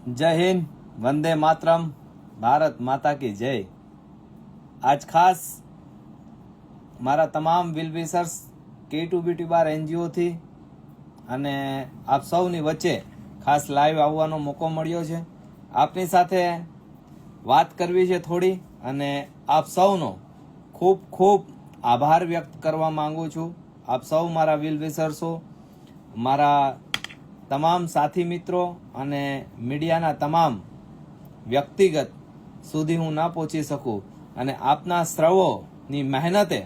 जय हिंद, वंदे मातरम, भारत माता की जय। आज खास મારા તમામ વિલવિસર્સ K2 બ્યુટી બાર NGO થી અને આપ સૌની વચ્ચે ખાસ લાઈવ આવવાનો મોકો મળ્યો છે। આપની સાથે વાત કરવી છે થોડી અને આપ સૌનો ખૂબ ખૂબ આભાર વ્યક્ત કરવા માંગુ છું। આપ સૌ મારા વિલવિસર્સો, મારા તમામ સાથી મિત્રો અને મીડિયાના તમામ વ્યક્તિગત સુધી હું ના પહોંચી શકું અને આપના શ્રવોની મહેનતે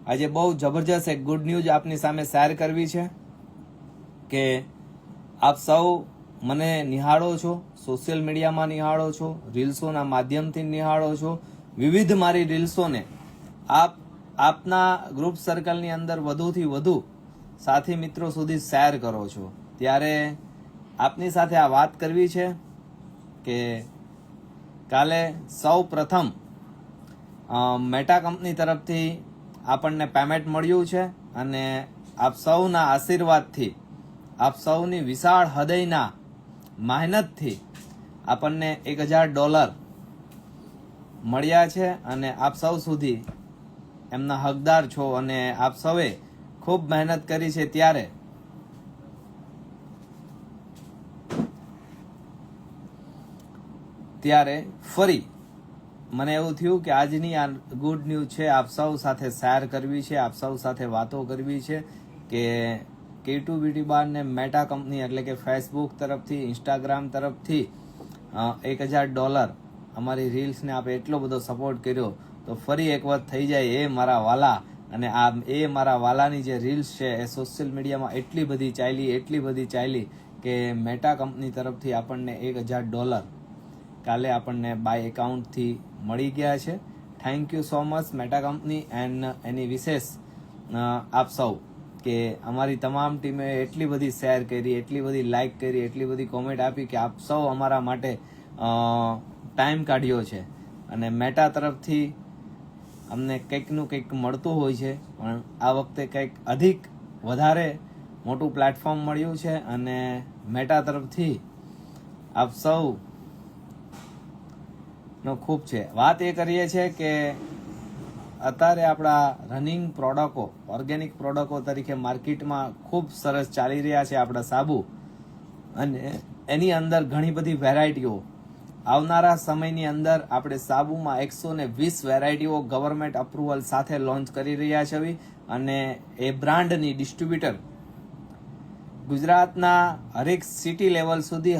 આજે બહુ જબરજસ્ત એક ગુડ ન્યૂઝ આપની સામે શેર કરવી છે કે આપ સૌ મને નિહાળો છો, સોશિયલ મીડિયામાં નિહાળો છો, રીલ્સોના માધ્યમથી નિહાળો છો। વિવિધ મારી રીલ્સોને આપના ગ્રુપ સર્કલની અંદર વધુથી વધુ સાથી મિત્રો સુધી શેર કરો છો। ત્યારે આપની સાથે આ વાત કરવી છે કે કાલે સૌ પ્રથમ મેટા કંપની તરફથી આપણને પેમેન્ટ મળ્યું છે અને આપ સૌના આશીર્વાદથી, આપ સૌની વિશાળ હૃદયના મહેનતથી આપણને $1000 મળ્યા છે અને આપ સૌ સુધી એમના હકદાર છો અને આપ સૌએ ખૂબ મહેનત કરી છે। ત્યારે ફરી મને એવું થયું કે આજની આ ગુડ ન્યૂઝ છે આપ સૌ સાથે શેર કરવી છે, આપ સૌ સાથે વાતો કરવી છે કે K2 બ્યુટી બાર ને મેટા કંપની એટલે કે ફેસબુક તરફથી, ઇન્સ્ટાગ્રામ તરફથી $1000 અમારી રીલ્સને આપણે એટલો બધો સપોર્ટ કર્યો તો ફરી એક વખત થઈ જાય એ મારા વાલા। અને એ મારા વાલાની જે રીલ્સ છે એ સોશિયલ મીડિયામાં એટલી બધી ચાલી કે મેટા કંપની તરફથી આપણને $1000 કાલે આપણને બાય એકાઉન્ટથી મળી ગયા છે। Thank you so much Meta company and એની વિશેષ આપ સૌ કે અમારી તમામ ટીમે એટલી બધી શેર કરી, એટલી બધી લાઇક કરી, એટલી બધી કોમેન્ટ આપી કે આપ સૌ અમારા માટે ટાઈમ કાઢ્યો છે અને મેટા તરફથી અમને કંઈકનું કંઈક મળતું હોય છે પણ આ વખતે કંઈક અધિક વધારે મોટું પ્લેટફોર્મ મળ્યું છે અને મેટા તરફથી આપ સૌ નો ખૂબ છે। વાત એ કરીએ છીએ કે અત્યારે આપણા રનિંગ પ્રોડક્ટો, ઓર્ગેનિક પ્રોડક્ટો તરીકે માર્કેટમાં ખૂબ સરસ ચાલી રહ્યા છે આપણા સાબુ અને એની અંદર ઘણી બધી વેરાયટીઓ। આવનારા સમયની અંદર આપણે સાબુમાં 120 વેરાયટીઓ ગવર્મેન્ટ અપ્રુવલ સાથે લોન્ચ કરી રહ્યા છે અને એ બ્રાન્ડની ડિસ્ટ્રીબ્યુટર ગુજરાતના હરેક સિટી લેવલ સુધી